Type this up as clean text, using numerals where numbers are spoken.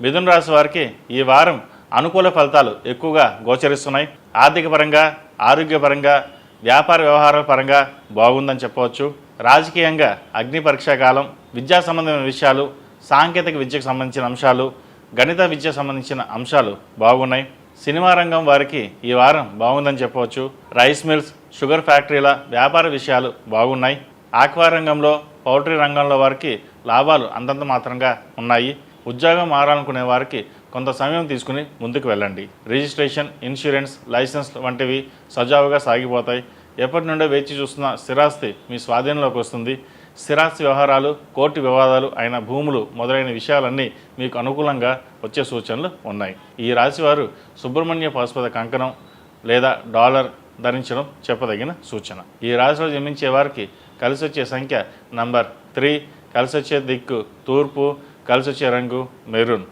మిథున రాశి వారికి ఈ వారం అనుకూల ఫలితాలు ఎక్కువగా గోచరిస్తున్నాయి. ఆర్థిక పరంగా, ఆరోగ్యపరంగా, వ్యాపార వ్యవహారాల పరంగా బాగుందని చెప్పవచ్చు. రాజకీయంగా అగ్ని పరీక్షా కాలం, విద్యా సంబంధమైన విషయాలు, సాంకేతిక విద్యకు సంబంధించిన అంశాలు, గణిత విద్యకు సంబంధించిన అంశాలు బాగున్నాయి. సినిమా రంగం వారికి ఈ వారం బాగుందని చెప్పవచ్చు. రైస్ మిల్స్, షుగర్ ఫ్యాక్టరీల వ్యాపార విషయాలు బాగున్నాయి. ఆక్వా రంగంలో, పౌల్ట్రీ రంగంలో వారికి లాభాలు అంతంత మాత్రంగా ఉన్నాయి. ఉద్యోగం మారాలనుకునే వారికి కొంత సమయం తీసుకుని ముందుకు వెళ్ళండి. రిజిస్ట్రేషన్, ఇన్సూరెన్స్, లైసెన్స్ వంటివి సజావుగా సాగిపోతాయి. ఎప్పటి నుండో వేచి చూస్తున్న స్థిరాస్తి మీ స్వాధీనంలోకి వస్తుంది. స్థిరాస్తి వ్యవహారాలు, కోర్టు వివాదాలు అయిన భూములు మొదలైన విషయాలన్నీ మీకు అనుకూలంగా వచ్చే సూచనలు ఉన్నాయి. ఈ రాశివారు సుబ్రహ్మణ్య పాశుపత కంకణం లేదా డాలర్ ధరించడం చెప్పదగిన సూచన. ఈ రాశిలో జన్మించే వారికి కలిసి వచ్చే సంఖ్య నంబర్ 3, కలిసి వచ్చే దిక్కు తూర్పు, కలిసి వచ్చే రంగు మెరూన్.